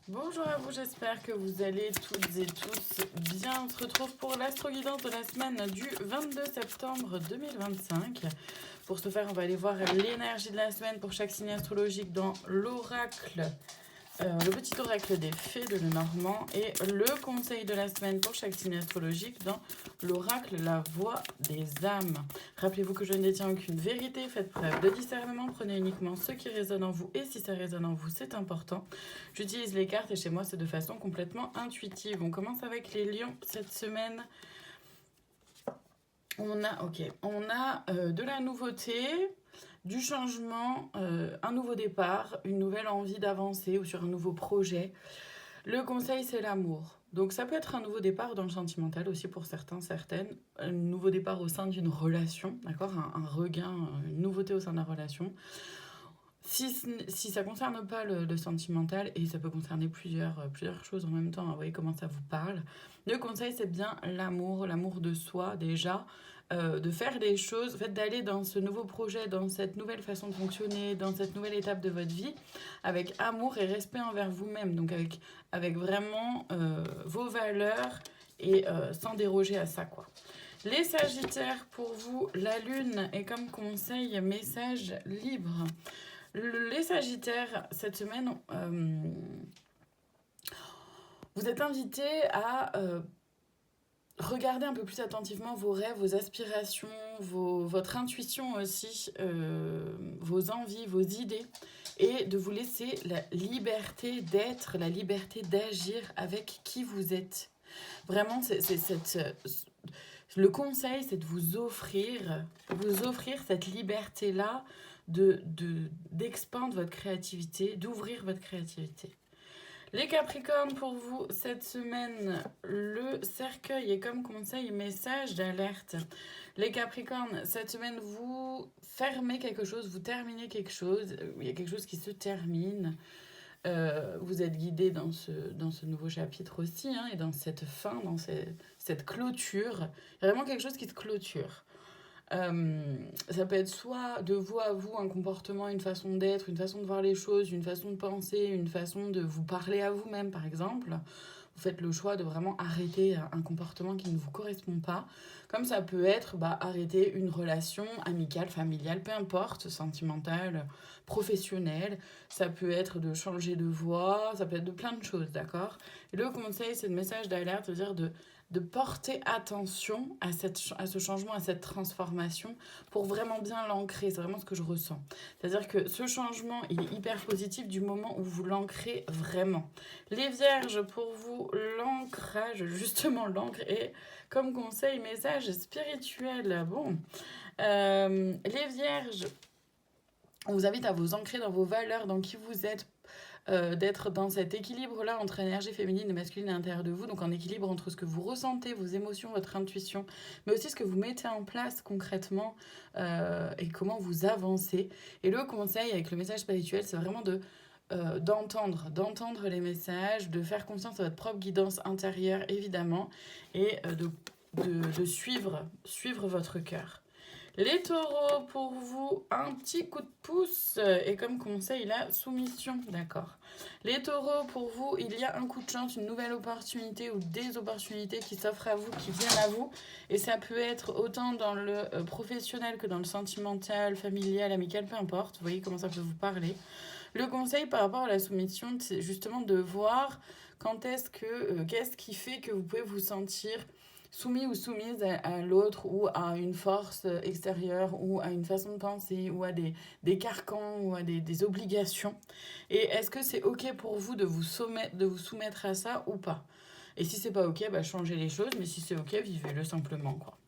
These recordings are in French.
Bonjour à vous, j'espère que vous allez toutes et tous bien. On se retrouve pour l'astro-guidance de la semaine du 22 septembre 2025. Pour ce faire, on va aller voir l'énergie de la semaine pour chaque signe astrologique dans l'oracle, le petit oracle des fées de Lenormand et le conseil de la semaine pour chaque signe astrologique dans l'oracle la voix des âmes. Rappelez-vous que je ne détiens aucune vérité, faites preuve de discernement, prenez uniquement ce qui résonne en vous et si ça résonne en vous, c'est important. J'utilise les cartes et chez moi c'est de façon complètement intuitive. On commence avec les lions cette semaine. On a de la nouveauté, du changement, un nouveau départ, une nouvelle envie d'avancer ou sur un nouveau projet. Le conseil, c'est l'amour. Donc ça peut être un nouveau départ dans le sentimental aussi pour certains, certaines. Un nouveau départ au sein d'une relation, d'accord, un regain, une nouveauté au sein de la relation. Si ça ne concerne pas le sentimental, et ça peut concerner plusieurs choses en même temps, hein, vous voyez comment ça vous parle. Le conseil, c'est bien l'amour de soi déjà, de faire des choses, en fait, d'aller dans ce nouveau projet, dans cette nouvelle façon de fonctionner, dans cette nouvelle étape de votre vie, avec amour et respect envers vous-même, donc avec vraiment vos valeurs et sans déroger à ça, quoi. Les Sagittaires, pour vous, la Lune est comme conseil, message libre. Les Sagittaires, cette semaine, vous êtes invités à regarder un peu plus attentivement vos rêves, vos aspirations, votre intuition aussi, vos envies, vos idées, et de vous laisser la liberté d'être, la liberté d'agir avec qui vous êtes. Vraiment, le conseil, c'est de vous offrir cette liberté-là d'expandre votre créativité, d'ouvrir votre créativité. Les Capricornes, pour vous, cette semaine, le cercueil est comme conseil message d'alerte. Les Capricornes, cette semaine, vous fermez quelque chose, vous terminez quelque chose, il y a quelque chose qui se termine. Vous êtes guidé dans ce nouveau chapitre aussi, hein, et dans cette fin, dans cette clôture. Il y a vraiment quelque chose qui se clôture. Ça peut être soit de vous à vous un comportement, une façon d'être, une façon de voir les choses, une façon de penser, une façon de vous parler à vous-même par exemple. Vous faites le choix de vraiment arrêter un comportement qui ne vous correspond pas. Comme ça peut être arrêter une relation amicale, familiale, peu importe, sentimentale, professionnelle. Ça peut être de changer de voie, ça peut être de plein de choses, d'accord. Et le conseil, c'est le message d'alerte, c'est-à-dire de porter attention à ce changement, à cette transformation, pour vraiment bien l'ancrer. C'est vraiment ce que je ressens. C'est-à-dire que ce changement, il est hyper positif du moment où vous l'ancrez vraiment. Les vierges, pour vous, l'ancrage, justement l'encre, est comme conseil, message spirituel. Bon, les vierges, on vous invite à vous ancrer dans vos valeurs, dans qui vous êtes, d'être dans cet équilibre-là entre énergie féminine et masculine à l'intérieur de vous, donc en équilibre entre ce que vous ressentez, vos émotions, votre intuition, mais aussi ce que vous mettez en place concrètement et comment vous avancez. Et le conseil avec le message spirituel, c'est vraiment d'entendre les messages, de faire confiance à votre propre guidance intérieure, évidemment, et de suivre votre cœur. Les taureaux, pour vous, un petit coup de pouce et comme conseil, la soumission, d'accord. Les taureaux, pour vous, il y a un coup de chance, une nouvelle opportunité ou des opportunités qui s'offrent à vous, qui viennent à vous. Et ça peut être autant dans le professionnel que dans le sentimental, familial, amical, peu importe. Vous voyez comment ça peut vous parler. Le conseil par rapport à la soumission, c'est justement de voir qu'est-ce qui fait que vous pouvez vous sentir soumis ou soumise à l'autre ou à une force extérieure ou à une façon de penser ou à des carcans ou à des obligations. Et est-ce que c'est ok pour vous de vous soumettre à ça ou pas? Et si c'est pas ok, changez les choses, mais si c'est ok, vivez-le simplement, quoi.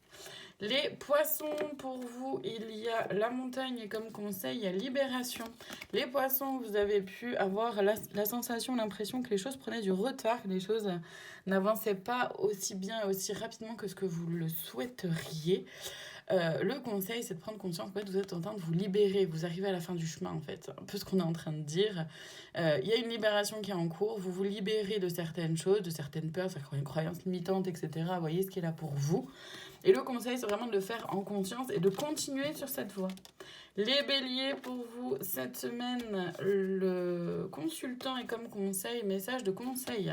Les poissons, pour vous, il y a la montagne et comme conseil, il y a libération. Les poissons, vous avez pu avoir la sensation, l'impression que les choses prenaient du retard, que les choses n'avançaient pas aussi bien, aussi rapidement que ce que vous le souhaiteriez. Le conseil, c'est de prendre conscience que vous êtes en train de vous libérer, vous arrivez à la fin du chemin en fait, un peu ce qu'on est en train de dire. Il y a une libération qui est en cours, vous vous libérez de certaines choses, de certaines peurs, certaines croyances limitantes, etc. Vous voyez ce qui est là pour vous. Et le conseil, c'est vraiment de le faire en conscience et de continuer sur cette voie. Les béliers, pour vous, cette semaine, le consultant est comme conseil, message de conseil.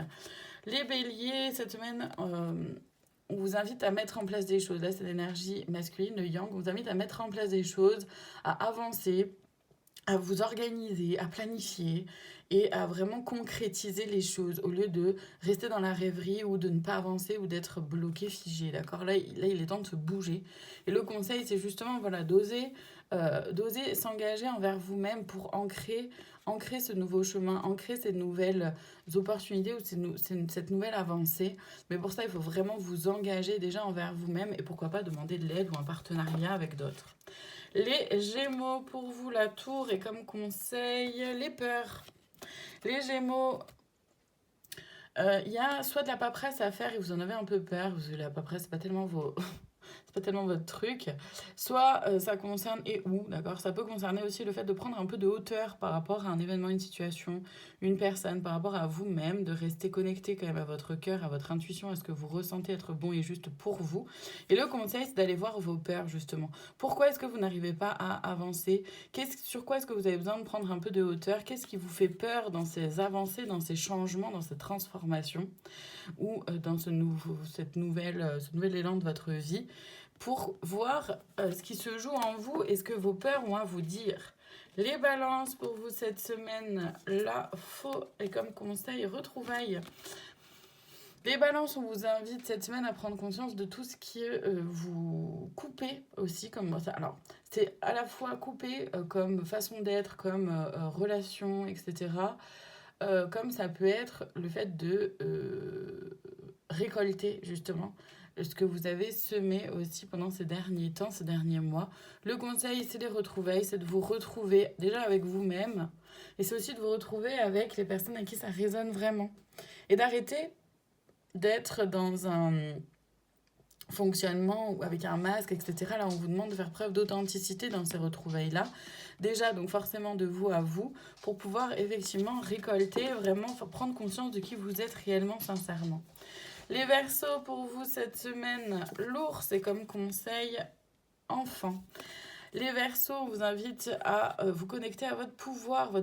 Les béliers, cette semaine, on vous invite à mettre en place des choses. Là, c'est l'énergie masculine, le yang. On vous invite à mettre en place des choses, à avancer, à vous organiser, à planifier et à vraiment concrétiser les choses au lieu de rester dans la rêverie ou de ne pas avancer ou d'être bloqué, figé. D'accord, là, il est temps de se bouger. Et le conseil, c'est justement voilà, d'oser s'engager envers vous-même pour ancrer ce nouveau chemin, ancrer ces nouvelles opportunités ou cette nouvelle avancée. Mais pour ça, il faut vraiment vous engager déjà envers vous-même et pourquoi pas demander de l'aide ou un partenariat avec d'autres. Les Gémeaux, pour vous, la tour est comme conseil les peurs. Les Gémeaux, il y a soit de la paperasse à faire et vous en avez un peu peur, parce que la paperasse, c'est pas tellement pas tellement votre truc. Soit ça concerne et où, d'accord. Ça peut concerner aussi le fait de prendre un peu de hauteur par rapport à un événement, une situation, une personne, par rapport à vous-même, de rester connecté quand même à votre cœur, à votre intuition, à ce que vous ressentez être bon et juste pour vous. Et le conseil, c'est d'aller voir vos peurs, justement. Pourquoi est-ce que vous n'arrivez pas à avancer? Sur quoi est-ce que vous avez besoin de prendre un peu de hauteur? Qu'est-ce qui vous fait peur dans ces avancées, dans ces changements, dans cette transformation ou dans ce nouvel élan de votre vie, pour voir ce qui se joue en vous et ce que vos peurs ont à vous dire. Les balances pour vous cette semaine, la faux et comme conseil, retrouvailles. Les balances, on vous invite cette semaine à prendre conscience de tout ce qui vous coupez aussi. Comme ça. Alors, c'est à la fois couper comme façon d'être, comme relation, etc. Comme ça peut être le fait de récolter justement ce que vous avez semé aussi pendant ces derniers temps, ces derniers mois. Le conseil, c'est les retrouvailles, c'est de vous retrouver déjà avec vous-même et c'est aussi de vous retrouver avec les personnes avec qui ça résonne vraiment et d'arrêter d'être dans un fonctionnement ou avec un masque, etc. Là, on vous demande de faire preuve d'authenticité dans ces retrouvailles-là. Déjà, donc forcément de vous à vous, pour pouvoir effectivement récolter, vraiment prendre conscience de qui vous êtes réellement, sincèrement. Les Verseaux, pour vous cette semaine, l'ours est comme conseil enfant. Les Verseaux, on vous invite à vous connecter à votre pouvoir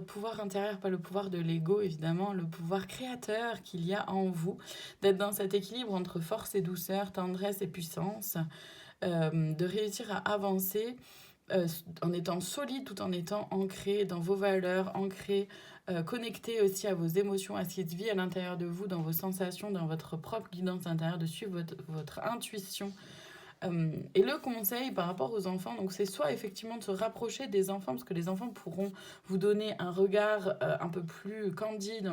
intérieur, pas le pouvoir de l'ego évidemment, le pouvoir créateur qu'il y a en vous, d'être dans cet équilibre entre force et douceur, tendresse et puissance, de réussir à avancer en étant solide tout en étant ancré dans vos valeurs, ancré, connecté aussi à vos émotions, à ce qui se vit à l'intérieur de vous, dans vos sensations, dans votre propre guidance intérieure, de suivre votre intuition. Et le conseil par rapport aux enfants, donc c'est soit effectivement de se rapprocher des enfants, parce que les enfants pourront vous donner un regard un peu plus candide,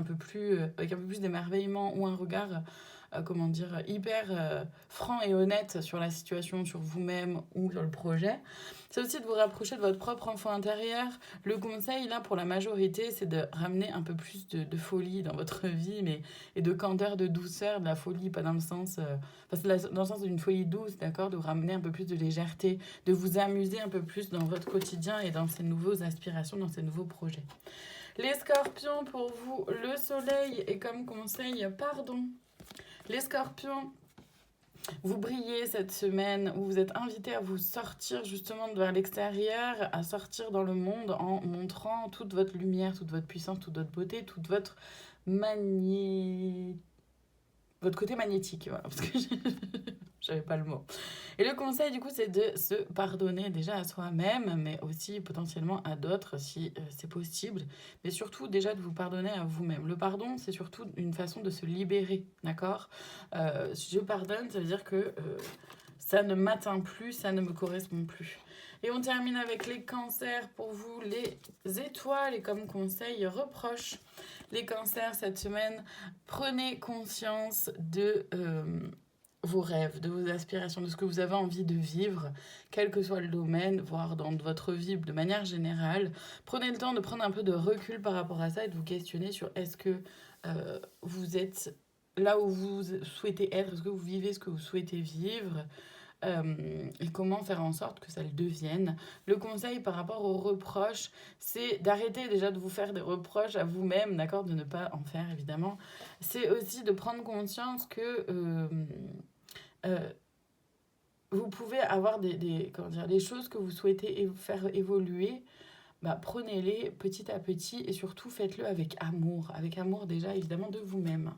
avec un peu plus d'émerveillement, ou un regard hyper franc et honnête sur la situation, sur vous-même ou sur le projet. C'est aussi de vous rapprocher de votre propre enfant intérieur. Le conseil, là, pour la majorité, c'est de ramener un peu plus de folie dans votre vie, et de candeur, de douceur, de la folie, pas dans le sens... dans le sens d'une folie douce, d'accord, de vous ramener un peu plus de légèreté, de vous amuser un peu plus dans votre quotidien et dans ces nouvelles aspirations, dans ces nouveaux projets. Les scorpions, pour vous, le soleil est comme conseil, pardon. Les scorpions, vous brillez cette semaine, où vous êtes invités à vous sortir justement vers l'extérieur, à sortir dans le monde en montrant toute votre lumière, toute votre puissance, toute votre beauté, toute votre votre côté magnétique, voilà, parce que j'avais pas le mot. Et le conseil, du coup, c'est de se pardonner déjà à soi-même, mais aussi potentiellement à d'autres si c'est possible. Mais surtout, déjà, de vous pardonner à vous-même. Le pardon, c'est surtout une façon de se libérer, d'accord? Je pardonne, ça veut dire que ça ne m'atteint plus, ça ne me correspond plus. Et on termine avec les cancers. Pour vous, les étoiles, et comme conseil, reproche. Les cancers, cette semaine, prenez conscience de... vos rêves, de vos aspirations, de ce que vous avez envie de vivre, quel que soit le domaine, voire dans votre vie de manière générale. Prenez le temps de prendre un peu de recul par rapport à ça et de vous questionner sur est-ce que vous êtes là où vous souhaitez être, est-ce que vous vivez ce que vous souhaitez vivre, et comment faire en sorte que ça le devienne. Le conseil par rapport aux reproches, c'est d'arrêter déjà de vous faire des reproches à vous-même, d'accord, de ne pas en faire évidemment. C'est aussi de prendre conscience que euh, vous pouvez avoir comment dire, des choses que vous souhaitez faire évoluer. Bah, prenez-les petit à petit et surtout faites-le avec amour déjà évidemment de vous-même.